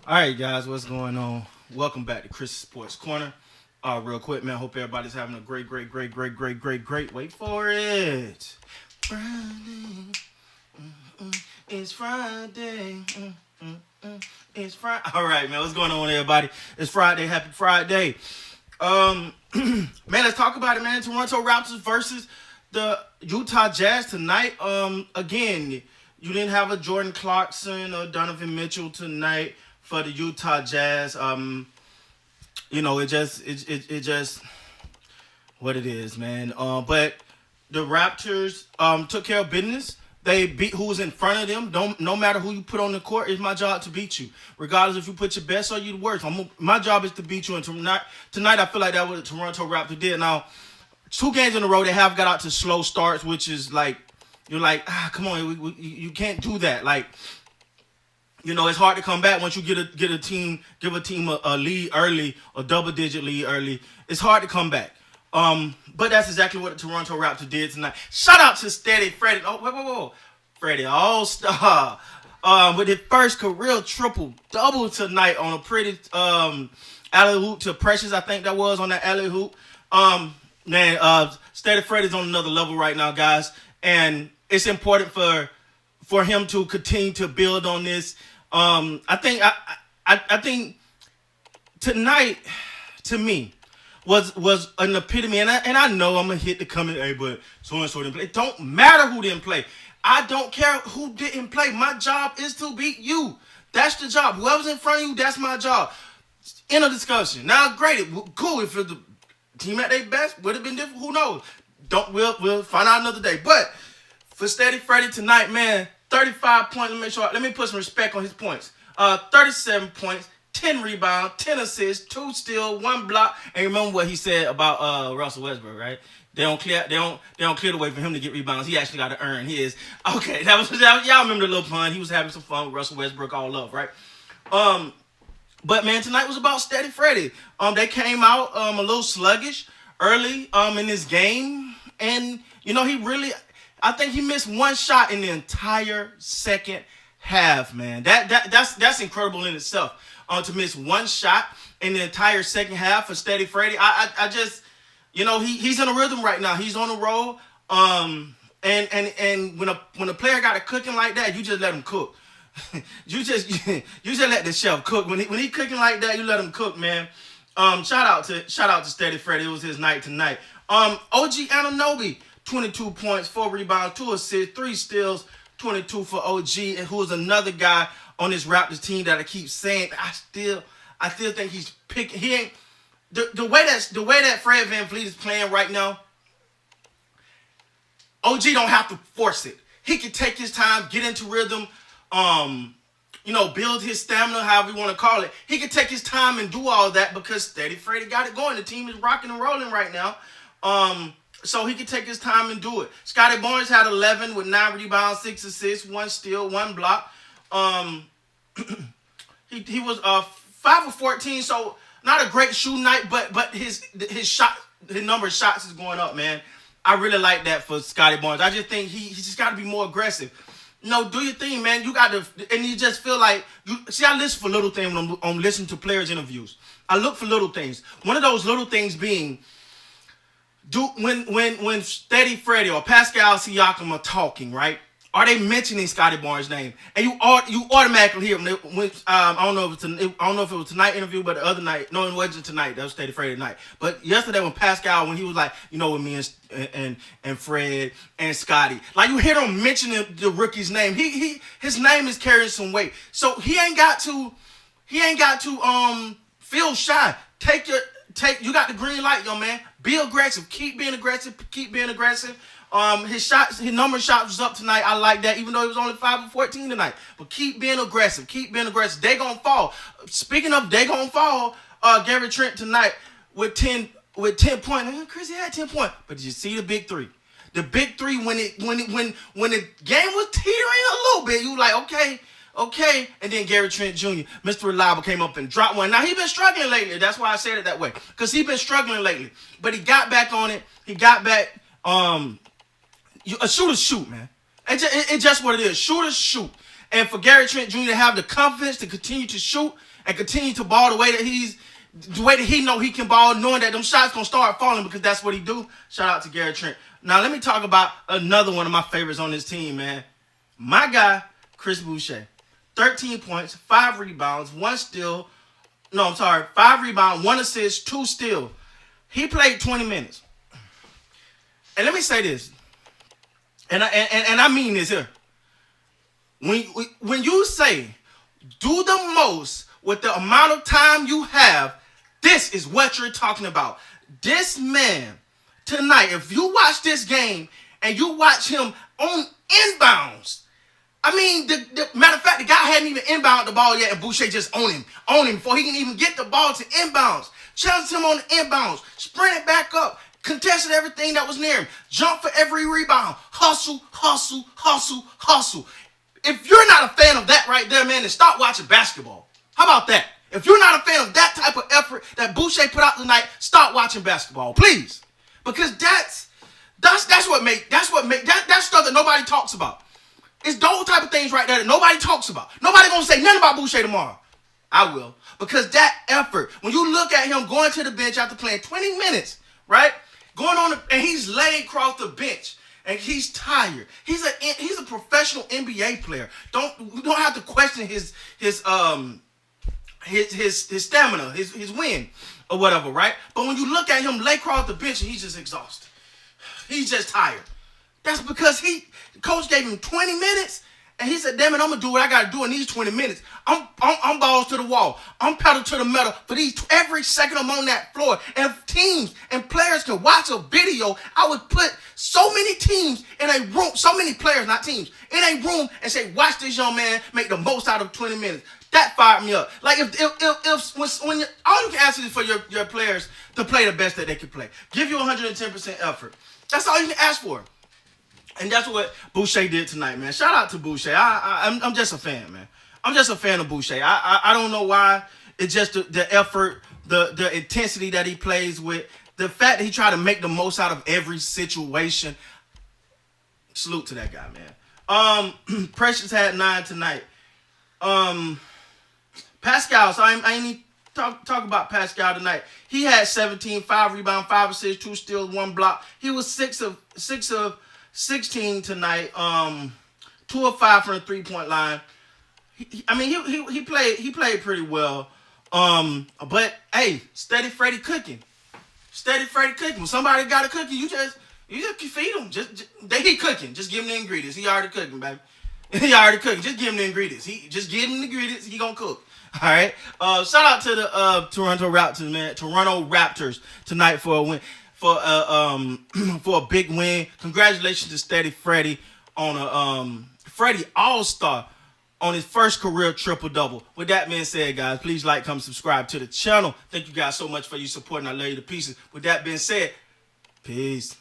All right, guys, what's going on? Welcome back to Chris Sports Corner. Real quick, man. Hope everybody's having a great. Wait for it. Friday. It's Friday. It's Friday. All right, man. What's going on, everybody? It's Friday. Happy Friday. Man, let's talk about it, man. Toronto Raptors versus the Utah Jazz tonight. Again, you didn't have a Jordan Clarkson or Donovan Mitchell tonight for the Utah Jazz. It just what it is, man. But the Raptors took care of business. They beat who was in front of them. Don't no matter who you put on the court, it's my job to beat you, regardless if you put your best or your worst. My job is to beat you. And tonight, I feel like that what the Toronto Raptors did. Now, 2 games in a row, they have got out to slow starts, which is like you're like, come on, you can't do that. Like, it's hard to come back once you give a team a lead early, a double-digit lead early. It's hard to come back. But that's exactly what the Toronto Raptors did tonight. Shout out to Steady Freddy. Oh, whoa. Fredy All Star. With his first career triple-double tonight on a pretty alley-hoop to Precious, I think that was on that alley-hoop. Steady Freddy's on another level right now, guys. And it's important for him to continue to build on this. I think tonight, to me, was an epitome, and I know I'm gonna hit the comment, hey, but so and so didn't play. It don't matter who didn't play. I don't care who didn't play. My job is to beat you. That's the job. Whoever's in front of you, that's my job. End of discussion. Now, great, cool. If the team at their best would have been different, who knows? We'll find out another day. But for Steady Freddy tonight, man, 35 points. Let me put some respect on his points. 37 points. 10 rebounds, 10 assists, 2 steals, 1 block. And remember what he said about Russell Westbrook, right? They don't clear the way for him to get rebounds. He actually got to earn his. Okay, that was y'all remember the little pun. He was having some fun with Russell Westbrook all up, right? But man, tonight was about Steady Freddy. They came out a little sluggish early in this game, and I think he missed one shot in the entire second half, man. That's incredible in itself. To miss one shot in the entire second half for Steady Freddy. I just, he's in a rhythm right now. He's on a roll. And when a player got it cooking like that, you just let him cook. you just let the chef cook. When he cooking like that, you let him cook, man. Shout out to Steady Freddy. It was his night tonight. OG Anunoby, 22 points, 4 rebounds, 2 assists, 3 steals, 22 for OG, and who is another guy on this Raptors team that I keep saying. I still think he's picking. He ain't the way that Fred VanVleet is playing right now. OG don't have to force it. He can take his time, get into rhythm, build his stamina, however you want to call it. He can take his time and do all that because Steady Freddy got it going. The team is rocking and rolling right now. So he can take his time and do it. Scotty Barnes had 11 with 9 rebounds, 6 assists, 1 steal, 1 block. He was 5 of 14, so not a great shooting night, but his number of shots is going up, man. I really like that for Scotty Barnes. I just think he just got to be more aggressive. Do your thing, man. You got to, and you just feel like I listen for little things when I'm listening to players' interviews. I look for little things. One of those little things being, when Steady Freddy or Pascal Siakam are talking, right? Are they mentioning Scotty Barnes' name? And you automatically hear them. I don't know if it was tonight interview, but the other night, no, it wasn't tonight. That was Steady Freddy night. But yesterday when Pascal, when he was like, with me and Fred and Scotty, like you hear them mentioning the rookie's name. His name is carrying some weight, so he ain't got to feel shy. You got the green light, yo, man. Be aggressive. Keep being aggressive. His number of shots was up tonight. I like that, even though he was only 5 of 14 tonight. But keep being aggressive. They gonna fall. Speaking of they gonna fall, Gary Trent tonight with 10 points. Chris, he had 10 points. But did you see the big three? The big three when the game was teetering a little bit, you were like, okay. And then Gary Trent Jr., Mr. Reliable, came up and dropped one. Now, he been struggling lately. That's why I said it that way. Because he been struggling lately. But he got back on it. He got back. A shooter's shoot, man. It's just what it is. Shooters shoot. and for Gary Trent Jr. to have the confidence to continue to shoot and continue to ball the way that he know he can ball, knowing that them shots gonna start falling because that's what he do. Shout out to Gary Trent. Now let me talk about another one of my favorites on this team, man. My guy, Chris Boucher. 13 points, 5 rebounds, 1 steal. No, I'm sorry. 5 rebounds, 1 assist, 2 steal. He played 20 minutes. And let me say this. And I mean this here. When you say do the most with the amount of time you have, this is what you're talking about. This man tonight, if you watch this game and you watch him on inbounds, I mean, the matter of fact, the guy hadn't even inbound the ball yet, and Boucher just owned him before he can even get the ball to inbounds. Challenged him on the inbounds, sprinted back up, contested everything that was near him, jumped for every rebound, hustle, hustle, hustle, hustle. If you're not a fan of that right there, man, then stop watching basketball. How about that? If you're not a fan of that type of effort that Boucher put out tonight, stop watching basketball, please, because that's stuff that nobody talks about. It's those type of things right there that nobody talks about. Nobody gonna say nothing about Boucher tomorrow. I will. Because that effort, when you look at him going to the bench after playing 20 minutes, right? Going on, and he's laid across the bench, and he's tired. He's a professional NBA player. You don't have to question his stamina, his win, or whatever, right? But when you look at him lay across the bench, and he's just exhausted. He's just tired. That's because the coach gave him 20 minutes, and he said, damn it, I'm going to do what I got to do in these 20 minutes. I'm balls to the wall. I'm pedal to the metal for every second I'm on that floor. And if teams and players can watch a video, I would put so many teams in a room, so many players, not teams, in a room and say, watch this young man make the most out of 20 minutes. That fired me up. Like when all you can ask is for your players to play the best that they can play. Give you 110% effort. That's all you can ask for. And that's what Boucher did tonight, man. Shout out to Boucher. I'm just a fan, man. I'm just a fan of Boucher. I don't know why. It's just the effort, the intensity that he plays with, the fact that he tried to make the most out of every situation. Salute to that guy, man. Precious had 9 tonight. Pascal, so I ain't even talk about Pascal tonight. He had 17, 5 rebounds, 5 assists, 2 steals, 1 block. He was 6 of 16 tonight. 2 of 5 from the 3-point line. He played pretty well. But hey, steady Freddy cooking. Steady Freddy cooking. When somebody got a cookie, you just feed him. He cooking. Just give him the ingredients. He already cooking, baby. He already cooking. Just give him the ingredients. Just give him the ingredients. He gonna cook. All right. Shout out to the Toronto Raptors, man. Toronto Raptors tonight for a win. For a big win. Congratulations to Steady Freddy on a Fredy All Star on his first career triple-double. With that being said, guys, please like, comment, subscribe to the channel. Thank you guys so much for your support, and I love you to pieces. With that being said, peace.